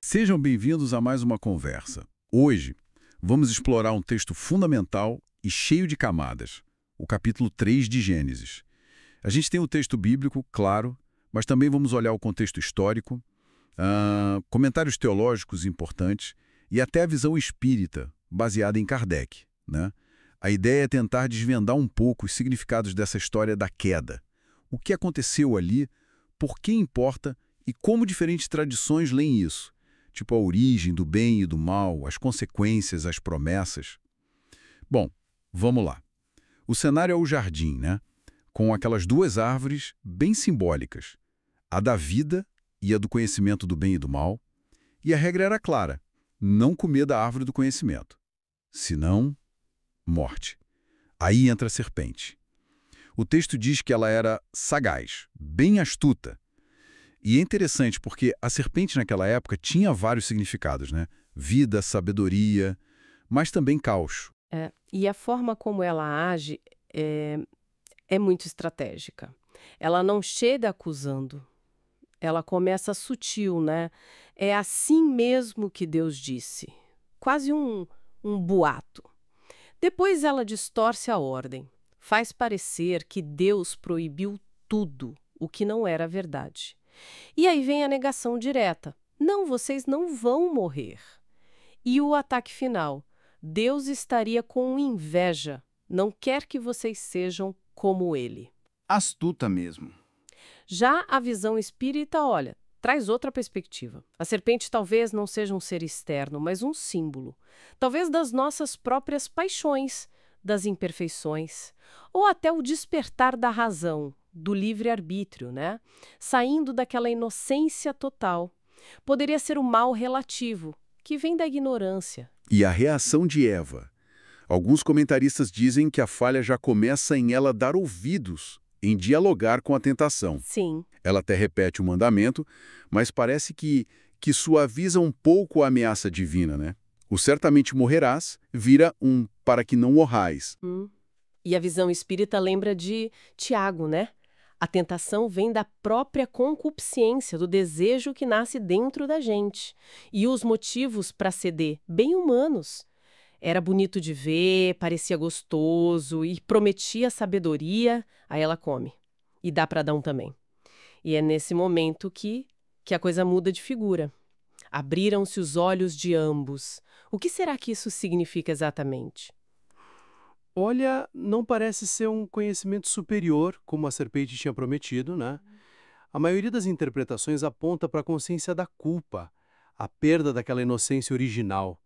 Sejam bem-vindos a mais uma conversa. Hoje, vamos explorar um texto fundamental e cheio de camadas, o capítulo 3 de Gênesis. A gente tem o texto bíblico, claro, mas também vamos olhar o contexto histórico, comentários teológicos importantes e até a visão espírita, baseada em Kardec, né? A ideia é tentar desvendar um pouco os significados dessa história da queda. O que aconteceu ali, por que importa e como diferentes tradições leem isso. Tipo a origem do bem e do mal, as consequências, as promessas. Bom, vamos lá. O cenário é o jardim, né? Com aquelas duas árvores bem simbólicas. A da vida e a do conhecimento do bem e do mal. E a regra era clara, não comer da árvore do conhecimento. Senão, morte. Aí entra a serpente. O texto diz que ela era sagaz, bem astuta. E é interessante porque a serpente naquela época tinha vários significados, né? Vida, sabedoria, mas também caos. E a forma como ela age é muito estratégica. Ela não chega acusando, ela começa sutil, né? É assim mesmo que Deus disse. Quase um boato. Depois ela distorce a ordem. Faz parecer que Deus proibiu tudo, o que não era verdade. E aí vem a negação direta. Não, vocês não vão morrer. E o ataque final. Deus estaria com inveja. Não quer que vocês sejam como ele. Astuta mesmo. Já a visão espírita, olha, traz outra perspectiva. A serpente talvez não seja um ser externo, mas um símbolo. Talvez das nossas próprias paixões, das imperfeições, ou até o despertar da razão, do livre-arbítrio, né? Saindo daquela inocência total. Poderia ser o mal relativo, que vem da ignorância. E a reação de Eva. Alguns comentaristas dizem que a falha já começa em ela dar ouvidos, em dialogar com a tentação. Sim. Ela até repete o mandamento, mas parece que suaviza um pouco a ameaça divina, né? O certamente morrerás vira um para que não morrais. E a visão espírita lembra de Tiago, né? A tentação vem da própria concupiscência, do desejo que nasce dentro da gente. E os motivos para ceder, bem humanos. Era bonito de ver, parecia gostoso e prometia sabedoria, aí ela come. E dá para Adão também. E é nesse momento que a coisa muda de figura. Abriram-se os olhos de ambos. O que será que isso significa exatamente? Olha, não parece ser um conhecimento superior, como a serpente tinha prometido, né? A maioria das interpretações aponta para a consciência da culpa, a perda daquela inocência original.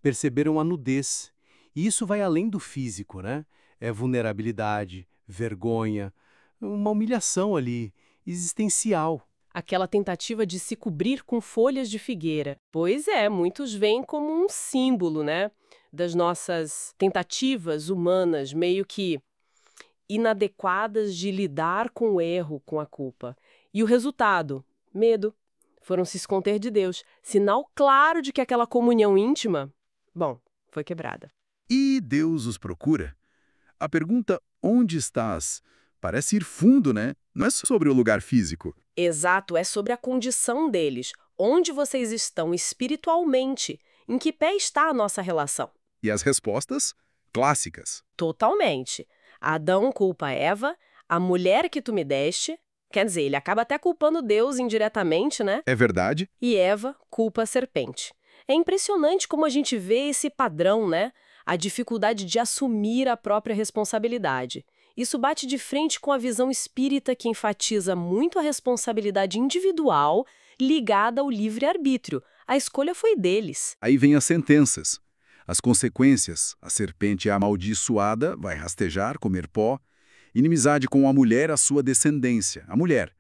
Perceberam a nudez. E isso vai além do físico, né? É vulnerabilidade, vergonha, uma humilhação ali, existencial. Aquela tentativa de se cobrir com folhas de figueira. Pois é, muitos veem como um símbolo, né? Das nossas tentativas humanas, meio que inadequadas de lidar com o erro, com a culpa. E o resultado? Medo. Foram se esconder de Deus. Sinal claro de que aquela comunhão íntima, bom, foi quebrada. E Deus os procura? A pergunta onde estás parece ir fundo, né? Não é sobre o lugar físico. Exato, é sobre a condição deles. Onde vocês estão espiritualmente? Em que pé está a nossa relação? E as respostas? Clássicas. Totalmente. Adão culpa Eva, a mulher que tu me deste. Quer dizer, ele acaba até culpando Deus indiretamente, né? É verdade? E Eva culpa a serpente. É impressionante como a gente vê esse padrão, né? A dificuldade de assumir a própria responsabilidade. Isso bate de frente com a visão espírita que enfatiza muito a responsabilidade individual ligada ao livre-arbítrio. A escolha foi deles. Aí vem as sentenças. As consequências. A serpente é amaldiçoada, vai rastejar, comer pó. Inimizade com a mulher, a sua descendência. A mulher.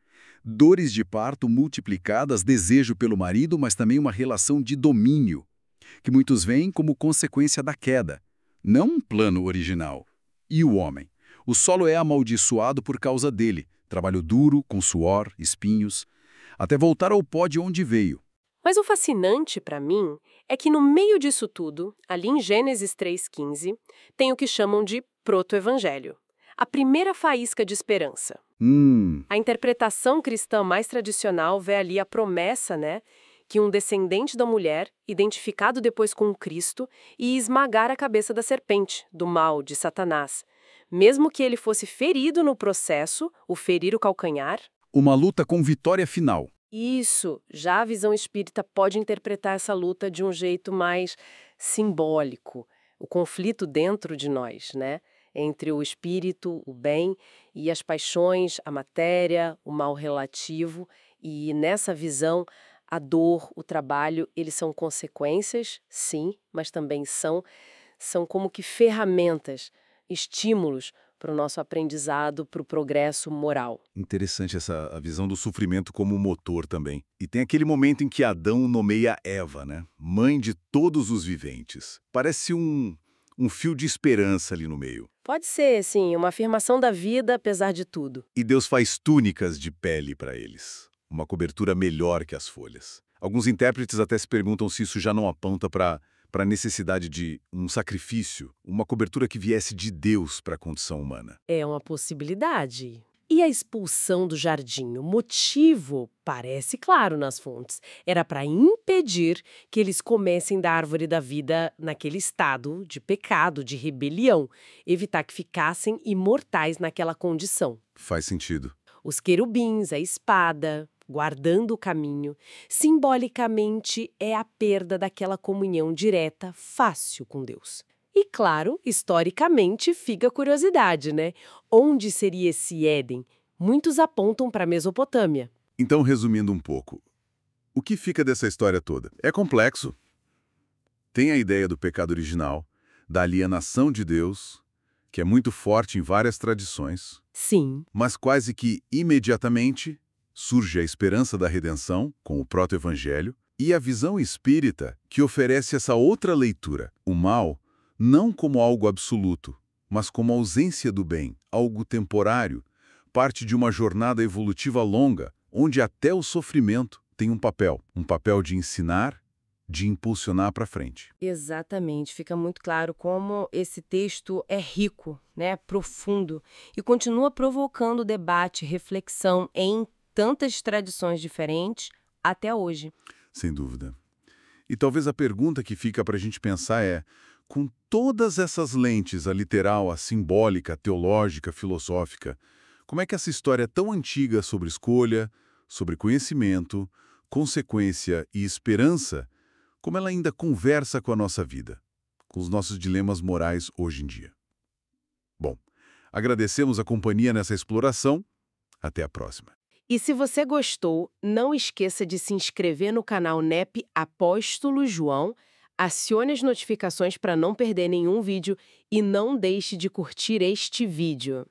Dores de parto multiplicadas, desejo pelo marido, mas também uma relação de domínio, que muitos veem como consequência da queda, não um plano original. E o homem? O solo é amaldiçoado por causa dele. Trabalho duro, com suor, espinhos, até voltar ao pó de onde veio. Mas o fascinante para mim é que no meio disso tudo, ali em Gênesis 3,15, tem o que chamam de proto-evangelho. a primeira faísca de esperança. A interpretação cristã mais tradicional vê ali a promessa, né, que um descendente da mulher, identificado depois com Cristo, ia esmagar a cabeça da serpente, do mal, de Satanás. Mesmo que ele fosse ferido no processo, o ferir o calcanhar. Uma luta com vitória final. Isso, já a visão espírita pode interpretar essa luta de um jeito mais simbólico. O conflito dentro de nós, né? Entre o espírito, o bem, e as paixões, a matéria, o mal relativo. E nessa visão, a dor, o trabalho, eles são consequências, sim, mas também são como que ferramentas, estímulos para o nosso aprendizado, para o progresso moral. Interessante a visão do sofrimento como motor também. E tem aquele momento em que Adão nomeia Eva, né? Mãe de todos os viventes. Parece um fio de esperança ali no meio. Pode ser, sim, uma afirmação da vida, apesar de tudo. E Deus faz túnicas de pele para eles. Uma cobertura melhor que as folhas. Alguns intérpretes até se perguntam se isso já não aponta para a necessidade de um sacrifício, uma cobertura que viesse de Deus para a condição humana. É uma possibilidade. E a expulsão do jardim? O motivo parece claro nas fontes. Era para impedir que eles comessem da árvore da vida naquele estado de pecado, de rebelião. Evitar que ficassem imortais naquela condição. Faz sentido. Os querubins, a espada, guardando o caminho, simbolicamente é a perda daquela comunhão direta, fácil com Deus. E claro, historicamente fica a curiosidade, né? Onde seria esse Éden? Muitos apontam para a Mesopotâmia. Então, resumindo um pouco, o que fica dessa história toda? É complexo. Tem a ideia do pecado original, da alienação de Deus, que é muito forte em várias tradições. Sim. Mas quase que imediatamente surge a esperança da redenção, com o proto-evangelho, e a visão espírita, que oferece essa outra leitura. O mal, não como algo absoluto, mas como ausência do bem, algo temporário, parte de uma jornada evolutiva longa, onde até o sofrimento tem um papel de ensinar, de impulsionar para frente. Exatamente, fica muito claro como esse texto é rico, né, profundo, e continua provocando debate, reflexão em tantas tradições diferentes até hoje. Sem dúvida. E talvez a pergunta que fica para a gente pensar é, com todas essas lentes, a literal, a simbólica, a teológica, a filosófica, como é que essa história tão antiga sobre escolha, sobre conhecimento, consequência e esperança, como ela ainda conversa com a nossa vida, com os nossos dilemas morais hoje em dia? Bom, agradecemos a companhia nessa exploração. Até a próxima. E se você gostou, não esqueça de se inscrever no canal NEP Apóstolo João, acione as notificações para não perder nenhum vídeo e não deixe de curtir este vídeo.